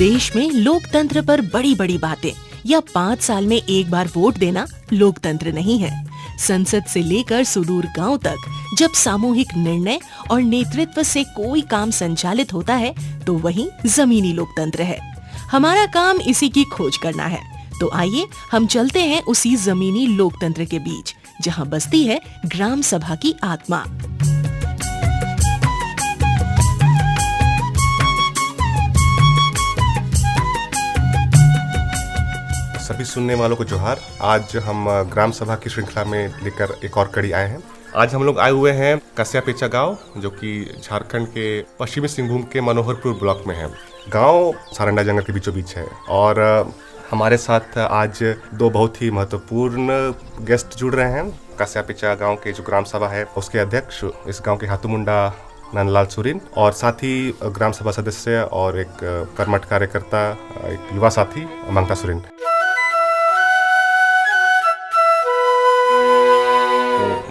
देश में लोकतंत्र पर बड़ी बड़ी बातें या 5 साल में एक बार वोट देना लोकतंत्र नहीं है। संसद से लेकर सुदूर गांव तक जब सामूहिक निर्णय और नेतृत्व से कोई काम संचालित होता है तो वही जमीनी लोकतंत्र है। हमारा काम इसी की खोज करना है। तो आइए हम चलते हैं उसी जमीनी लोकतंत्र के बीच जहां बसती है ग्राम सभा की आत्मा। सभी सुनने वालों को जोहार। आज हम ग्राम सभा की श्रृंखला में लेकर एक और कड़ी आए हैं। आज हम लोग आए हुए हैं कस्यापेचा गांव, जो कि झारखंड के पश्चिमी सिंहभूम के मनोहरपुर ब्लॉक में है। गांव सारंडा जंगल के बीचों बीच है और हमारे साथ आज दो बहुत ही महत्वपूर्ण गेस्ट जुड़ रहे हैं। कस्यापेचा गांव के जो ग्राम सभा है उसके अध्यक्ष, इस गांव के हाथूमुंडा नंदलाल सुरीन, और साथ ही ग्राम सभा सदस्य और एक कर्मठ कार्यकर्ता, एक युवा साथी मंगता सुरीन।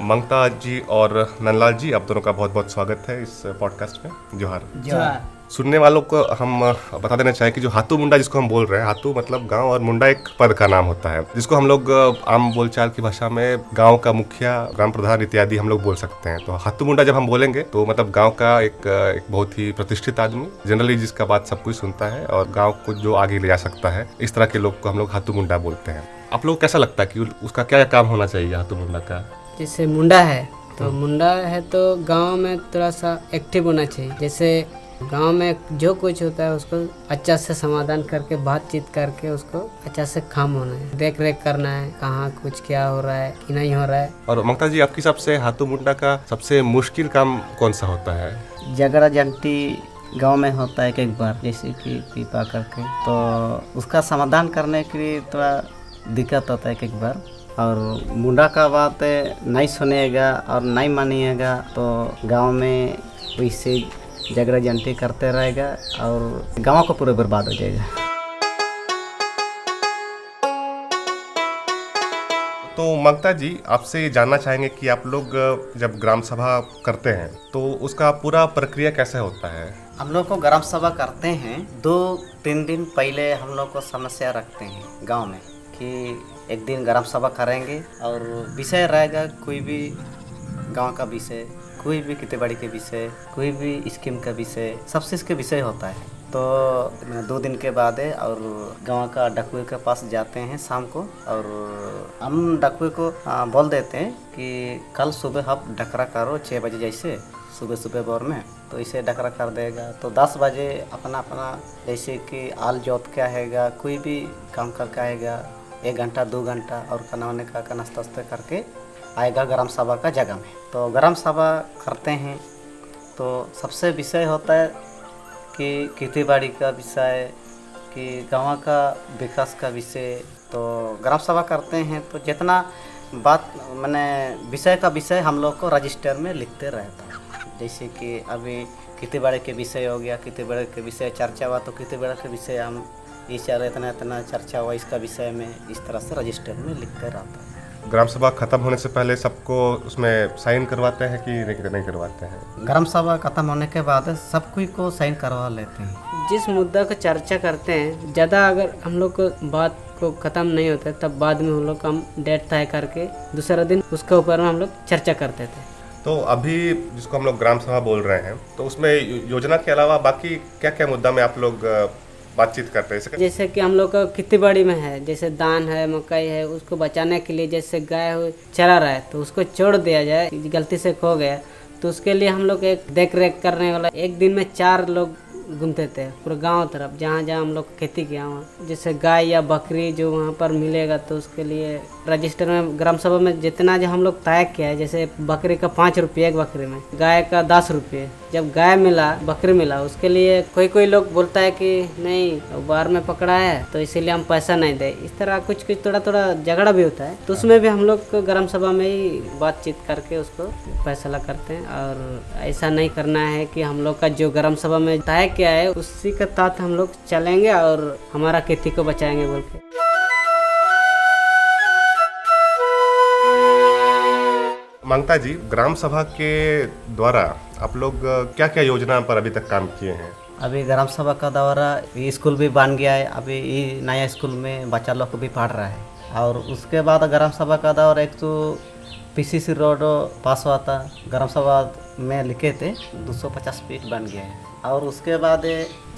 मंगता जी और नंदलाल जी, आप दोनों का बहुत बहुत स्वागत है इस पॉडकास्ट में। जोहार। जोहार। सुनने वालों को हम बता देना चाहें कि जो हाथू मुंडा जिसको हम बोल रहे हैं, हाथू मतलब गांव और मुंडा एक पद का नाम होता है, जिसको हम लोग आम बोलचाल की भाषा में गांव का मुखिया, ग्राम प्रधान इत्यादि हम लोग बोल सकते हैं। तो हाथू मुंडा जब हम बोलेंगे तो मतलब गांव का एक बहुत ही प्रतिष्ठित आदमी, जनरली जिसका बात सब कोई सुनता है और गाँव को जो आगे ले जा सकता है, इस तरह के लोग को हम लोग हाथू मुंडा बोलते हैं। आप लोग कैसा लगता है कि उसका क्या काम होना चाहिए हाथू मुंडा का? जैसे मुंडा है तो गांव में थोड़ा सा एक्टिव होना चाहिए। जैसे गांव में जो कुछ होता है उसको अच्छा से समाधान करके, बातचीत करके उसको अच्छा से काम होना है, देख रेख करना है, कहाँ कुछ क्या हो रहा है कि नहीं हो रहा है। और मंगता जी, आपकी सबसे हाथू मुंडा का सबसे मुश्किल काम कौन सा होता है? झगड़ा झंटी गांव में होता है एक बार, जैसे कि पीपा करके, तो उसका समाधान करने के लिए थोड़ा दिक्कत होता है एक बार। और मुंडा का बात नहीं सुनेगा और नहीं मानिएगा तो गांव में वैसे झगड़ा झंटी करते रहेगा और गांव को पूरा बर्बाद हो जाएगा। तो मंगता जी, आपसे ये जानना चाहेंगे कि आप लोग जब ग्राम सभा करते हैं तो उसका पूरा प्रक्रिया कैसे होता है? हम लोग को ग्राम सभा करते हैं 2-3 दिन पहले हम लोग को समस्या रखते हैं गांव में कि एक दिन ग्राम सभा करेंगे और विषय रहेगा कोई भी गांव का विषय, कोई भी खेतीबाड़ी के विषय, कोई भी स्कीम का विषय, सब चीज़ के विषय होता है। तो 2 दिन के बाद है और गांव का डकुए के पास जाते हैं शाम को, और हम डकुए को बोल देते हैं कि कल सुबह आप डकरा करो 6 बजे, जैसे सुबह भोर में, तो इसे डकरा कर देगा। तो 10 बजे अपना जैसे कि आल जोत के आएगा, कोई भी काम करके आएगा, 1 घंटा 2 घंटा, और खाना वाने का नाश्ता करके आएगा ग्राम सभा का जगह में। तो ग्राम सभा करते हैं तो सबसे विषय होता है कि खेती-बाड़ी का विषय, कि गाँव का विकास का विषय। तो ग्राम सभा करते हैं तो जितना बात मैंने विषय का विषय हम लोग को रजिस्टर में लिखते रहता है। जैसे कि अभी खेती-बाड़ी के विषय हो गया, खेती-बाड़ी के विषय चर्चा हुआ तो खेती-बाड़ी के विषय हम इतना चर्चा हुआ इसका विषय में, इस तरह से रजिस्टर में लिखते रहता है। ग्राम सभा खत्म होने से पहले सबको उसमें साइन करवाते हैं कि नहीं करवाते हैं? ग्राम सभा खत्म होने के बाद सब कोई को साइन करवा लेते हैं। जिस मुद्दा को चर्चा करते हैं, ज़्यादा अगर हम लोग को बात को ख़त्म नहीं होता तब बाद में हम लोग हम डेट तय करके दूसरा दिन उसके ऊपर में हम लोग चर्चा करते थे। तो अभी जिसको हम लोग ग्राम सभा बोल रहे हैं, तो उसमें योजना के अलावा बाकी क्या क्या मुद्दा में आप लोग बातचीत करते हैं? जैसे कि हम लोग का खेती-बाड़ी में है, जैसे धान है, मकई है, उसको बचाने के लिए जैसे गाय चरा रहा है तो उसको छोड़ दिया जाए, गलती से खो गया तो उसके लिए हम लोग एक देख रेख करने वाला, एक दिन में 4 लोग घूमते थे पूरे गांव तरफ, जहाँ जहाँ हम लोग खेती किया वहाँ। जैसे गाय या बकरी जो वहाँ पर मिलेगा तो उसके लिए रजिस्टर में ग्राम सभा में जितना जो हम लोग तय किया है, जैसे बकरी का 5 रुपये एक बकरी में, गाय का 10 रुपये। जब गाय मिला, बकरी मिला, उसके लिए कोई लोग बोलता है कि नहीं बाहर में पकड़ा है तो इसीलिए हम पैसा नहीं दे। इस तरह कुछ थोड़ा झगड़ा भी होता है, तो उसमें भी हम लोग ग्राम सभा में ही बातचीत करके उसको फैसला करते हैं। और ऐसा नहीं करना है कि हम लोग का जो ग्राम सभा में तय किया है उसी के तहत हम लोग चलेंगे और हमारा खेती को बचाएंगे बोल के। मंगता जी, ग्राम सभा के द्वारा आप लोग क्या क्या योजना पर अभी तक काम किए हैं? अभी ग्राम सभा का दौरा, ये स्कूल भी बन गया है, अभी ये नया स्कूल में बच्चा लोग को भी पढ़ रहा है। और उसके बाद ग्राम सभा का दौरा एक तो पीसीसी रोड पास हुआ था, ग्राम सभा में लिखे थे 250 फीट बन गया है। और उसके बाद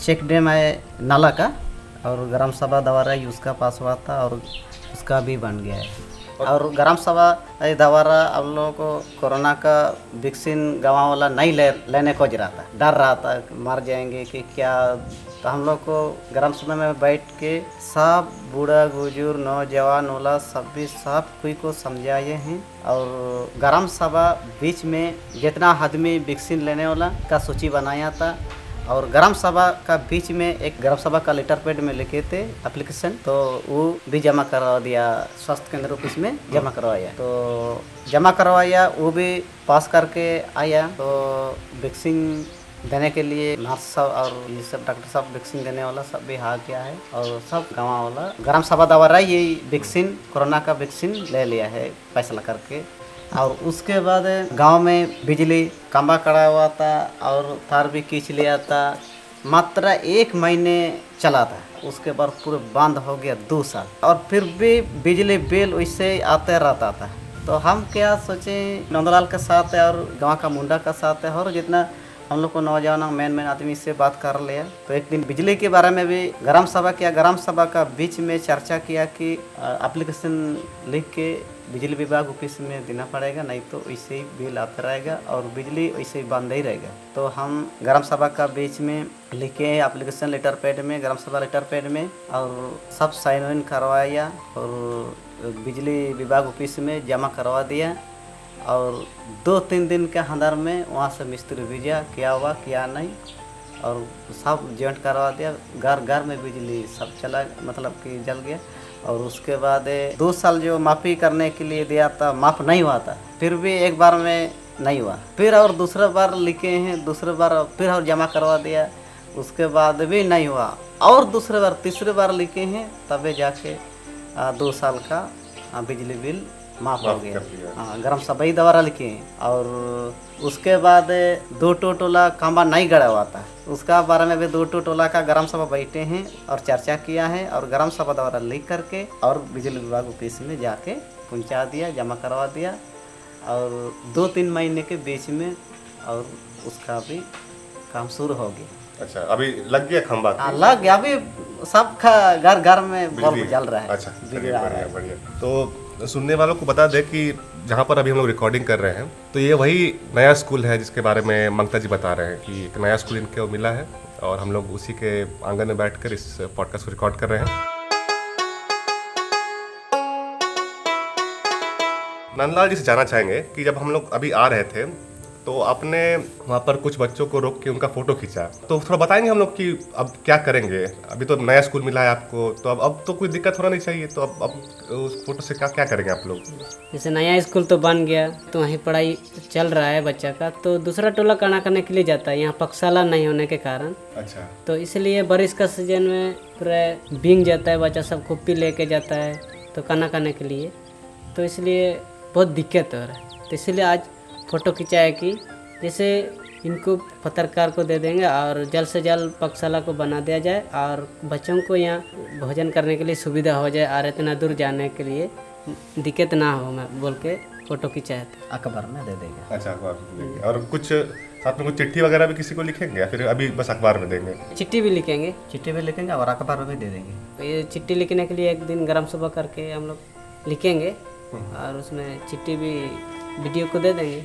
चेक डैम है नाला का, और ग्राम सभा द्वारा उसका पास हुआ था और उसका भी बन गया है। और ग्राम सभा द्वारा हम लोगों को कोरोना का वैक्सीन गाँव वाला नहीं लेने को रहा था, डर रहा था मर जाएंगे कि क्या। तो हम लोग को ग्राम सभा में बैठ के सब बूढ़ा बुजुर्ग नौजवान वाला सब कोई को समझाए हैं। और ग्राम सभा बीच में जितना आदमी वैक्सीन लेने वाला का सूची बनाया था, और ग्राम सभा का बीच में एक ग्राम सभा का लेटर पैड में लिखे थे एप्लीकेशन, तो वो भी जमा करवा दिया, स्वास्थ्य केंद्र ऑफिस में जमा करवाया। तो जमा करवाया, वो भी पास करके आया। तो वैक्सीन देने के लिए नर्स सब और ये सब डॉक्टर साहब वैक्सीन देने वाला सब भी आ गया है, और सब गाँव वाला ग्राम सभा द्वारा ये वैक्सीन कोरोना का वैक्सीन ले लिया है फैसला करके। और उसके बाद गांव में बिजली खंभा कड़ा हुआ था और तार भी खींच लिया था, मात्र 1 महीने चला था, उसके बाद पूरे बंद हो गया 2 साल, और फिर भी बिजली बिल वैसे आते रहता था। तो हम क्या सोचें, नंदलाल के साथ है और गांव का मुंडा का साथ है, और जितना हम लोग को नौजवान मेन आदमी से बात कर लिया। तो एक दिन बिजली के बारे में भी ग्राम सभा किया, ग्राम सभा का बीच में चर्चा किया कि एप्लीकेशन लिख के बिजली विभाग ऑफिस में देना पड़ेगा, नहीं तो वैसे ही बिल आता रहेगा और बिजली वैसे ही बंद ही रहेगा। तो हम ग्राम सभा का बीच में लिखे एप्लीकेशन लेटर पैड में, ग्राम सभा लेटर पैड में, और सब साइन वाइन करवाया और बिजली विभाग ऑफिस में जमा करवा दिया। और 2-3 दिन के अंदर में वहाँ से मिस्त्री भेजा, क्या हुआ क्या नहीं, और सब जॉइंट करवा दिया। घर घर में बिजली सब चला, मतलब कि जल गया। और उसके बाद 2 साल जो माफ़ी करने के लिए दिया था, माफ़ नहीं हुआ था, फिर भी एक बार में नहीं हुआ, फिर और दूसरा बार लिखे हैं, दूसरे बार फिर और जमा करवा दिया, उसके बाद भी नहीं हुआ, और दूसरे बार तीसरे बार लिखे हैं, तभी जाके 2 साल का बिजली बिल माफ हो गया। हाँ, ग्राम सभा ही द्वारा लिखे हैं। और उसके बाद 2 टोला खंभा नहीं गड़ा हुआ था, उसका बारे में भी 2 टोला का ग्राम सभा बैठे हैं और चर्चा किया है, और ग्राम सभा द्वारा लिख करके और बिजली विभाग ऑफिस में जाके पहुंचा दिया, जमा करवा दिया। और 2-3 महीने के बीच में और उसका भी काम शुरू हो गया। अच्छा, अभी लग गया खंबा? हाँ, लग गया, अभी सबका घर घर में बल्ब जल रहा है। अच्छा, बढ़िया बढ़िया। तो सुनने वालों को बता दें कि जहाँ पर अभी हम लोग रिकॉर्डिंग कर रहे हैं, तो ये वही नया स्कूल है जिसके बारे में ममता जी बता रहे हैं कि एक नया स्कूल इनको मिला है, और हम लोग उसी के आंगन में बैठकर इस पॉडकास्ट को रिकॉर्ड कर रहे हैं। नंदलाल जी से जानना चाहेंगे कि जब हम लोग अभी आ रहे थे तो आपने वहाँ पर कुछ बच्चों को रोक के उनका फोटो खींचा, तो थोड़ा बताएंगे हम लोग कि अब क्या करेंगे? अभी तो नया स्कूल मिला है आपको, तो अब तो कोई दिक्कत होना नहीं चाहिए, तो अब उस फोटो से क्या करेंगे आप लोग? जैसे नया स्कूल तो बन गया, तो वहीं पढ़ाई चल रहा है बच्चा का, तो दूसरा टोला काना करने के लिए जाता है, यहाँ पक्षशाला नहीं होने के कारण। अच्छा, तो इसलिए बारिश का सीजन में पूरा भीग जाता है बच्चा, सब कुप्पी लेके जाता है तो काना करने के लिए, तो इसलिए बहुत दिक्कत हो रहा है। तो इसलिए आज फ़ोटो खिंचाया कि जैसे इनको पत्रकार को दे देंगे और जल्द से जल्द पक्षशाला को बना दिया जाए, और बच्चों को यहाँ भोजन करने के लिए सुविधा हो जाए, और इतना दूर जाने के लिए दिक्कत ना हो, मैं बोल के फ़ोटो खिंचाया था। अखबार में दे देंगे। अच्छा, अखबार में देंगे। और कुछ साथ में कुछ चिट्ठी वगैरह भी किसी को लिखेंगे या फिर अभी बस अखबार में देंगे? चिट्ठी भी लिखेंगे, चिट्ठी भी लिखेंगे और अखबार में भी दे देंगे। ये चिट्ठी लिखने के लिए एक दिन ग्राम सभा करके हम लोग लिखेंगे, और उसमें चिट्ठी भी वीडियो को दे देंगे।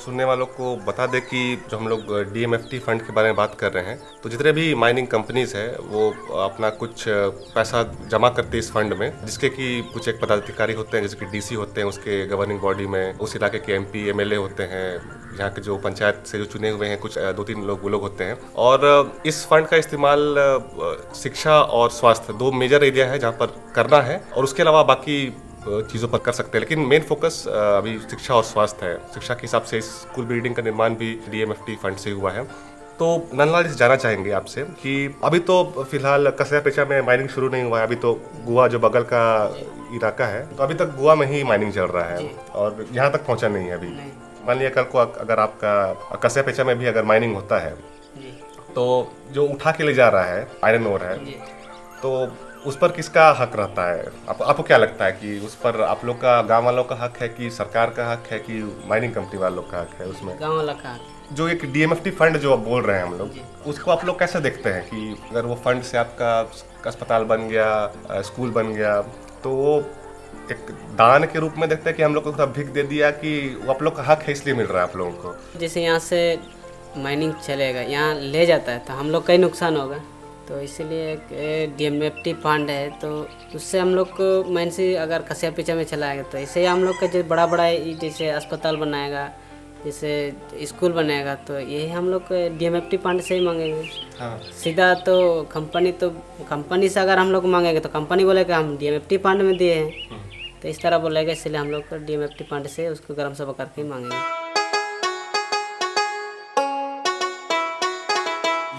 सुनने वालों को बता दें कि जो हम लोग DMFT फंड के बारे में बात कर रहे हैं, तो जितने भी माइनिंग कंपनीज है वो अपना कुछ पैसा जमा करते हैं इस फंड में, जिसके कि कुछ एक पदाधिकारी होते हैं, जैसे कि DC होते हैं उसके गवर्निंग बॉडी में, उस इलाके के MP MLA होते हैं, यहाँ के जो पंचायत से जो चुने हुए हैं कुछ 2-3 लोग वो लोग होते हैं। और इस फंड का इस्तेमाल शिक्षा और स्वास्थ्य 2 मेजर एरिया है जहाँ पर करना है, और उसके अलावा बाकी चीज़ों पर कर सकते हैं, लेकिन मेन फोकस अभी शिक्षा और स्वास्थ्य है। शिक्षा के हिसाब से स्कूल बिल्डिंग का निर्माण भी DMFT फंड से हुआ है। तो नंदलाल जी से जानना चाहेंगे आपसे कि अभी तो फिलहाल कसिया पेचा में माइनिंग शुरू नहीं हुआ है, अभी तो गोवा जो बगल का इलाका है, तो अभी तक गोवा में ही माइनिंग चल रहा है और यहाँ तक पहुँचा नहीं है अभी मान लिया कल को अगर आपका कस्या पेचा में भी अगर माइनिंग होता है तो जो उठा के ले जा रहा है आयरन ओर है तो उस पर किसका हक रहता है? आपको क्या लगता है कि उस पर आप लोग का, गांव वालों का हक है कि सरकार का हक है कि माइनिंग कंपनी वालों का हक है? उसमें गाँव वाला का जो एक डीएमएफटी फंड जो आप बोल रहे हैं हम लोग, उसको आप लोग कैसे देखते हैं कि अगर वो फंड से आपका अस्पताल बन गया, स्कूल बन गया, तो वो एक दान के रूप में देखते हैं कि हम लोग को भीख दे दिया कि वो आप लोग का हक है इसलिए मिल रहा है आप लोगों को? जैसे यहाँ से माइनिंग चलेगा, यहाँ ले जाता है तो हम लोग का ही नुकसान होगा, तो इसलिए एक डीएमएफटी फंड है तो उससे हम लोग को मेन से अगर कस्या पीछा में चलाएगा तो इससे हम लोग का जो बड़ा बड़ा जैसे अस्पताल बनाएगा, जैसे स्कूल बनेगा, तो यही हम लोग डीएमएफटी फंड से ही मांगेंगे। हाँ। सीधा तो कंपनी से अगर हम लोग मांगेंगे तो कंपनी बोलेगा हम डीएमएफटी फंड में दिए हैं, तो इस तरह बोलेगा, इसलिए हम लोग डीएमएफटी फंड से उसको ग्राम सभा करके ही मांगेंगे।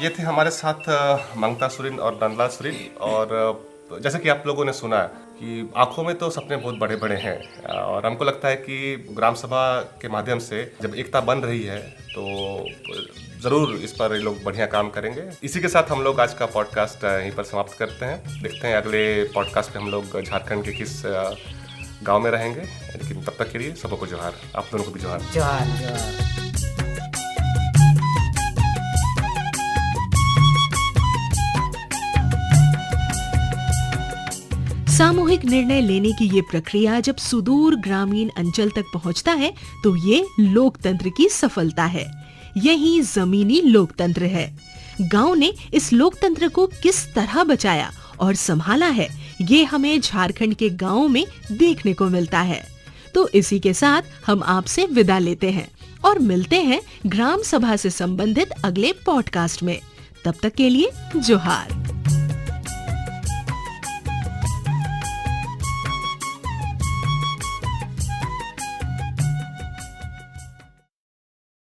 ये थे हमारे साथ मंगता सुरीन और नंदलाल सुरीन। और जैसे कि आप लोगों ने सुना कि आंखों में तो सपने बहुत बड़े बड़े हैं, और हमको लगता है कि ग्राम सभा के माध्यम से जब एकता बन रही है तो ज़रूर इस पर ये लोग बढ़िया काम करेंगे। इसी के साथ हम लोग आज का पॉडकास्ट यहीं पर समाप्त करते हैं। देखते हैं अगले पॉडकास्ट में हम लोग झारखंड के किस गांव में रहेंगे, लेकिन तब तक के लिए सबको जोहार। आप दोनों को भी जोहार। जोहार जोहार। सामूहिक निर्णय लेने की ये प्रक्रिया जब सुदूर ग्रामीण अंचल तक पहुंचता है तो ये लोकतंत्र की सफलता है। यही जमीनी लोकतंत्र है। गांव ने इस लोकतंत्र को किस तरह बचाया और संभाला है, ये हमें झारखंड के गांवों में देखने को मिलता है। तो इसी के साथ हम आपसे विदा लेते हैं और मिलते हैं ग्राम सभा से संबंधित अगले पॉडकास्ट में। तब तक के लिए जोहार।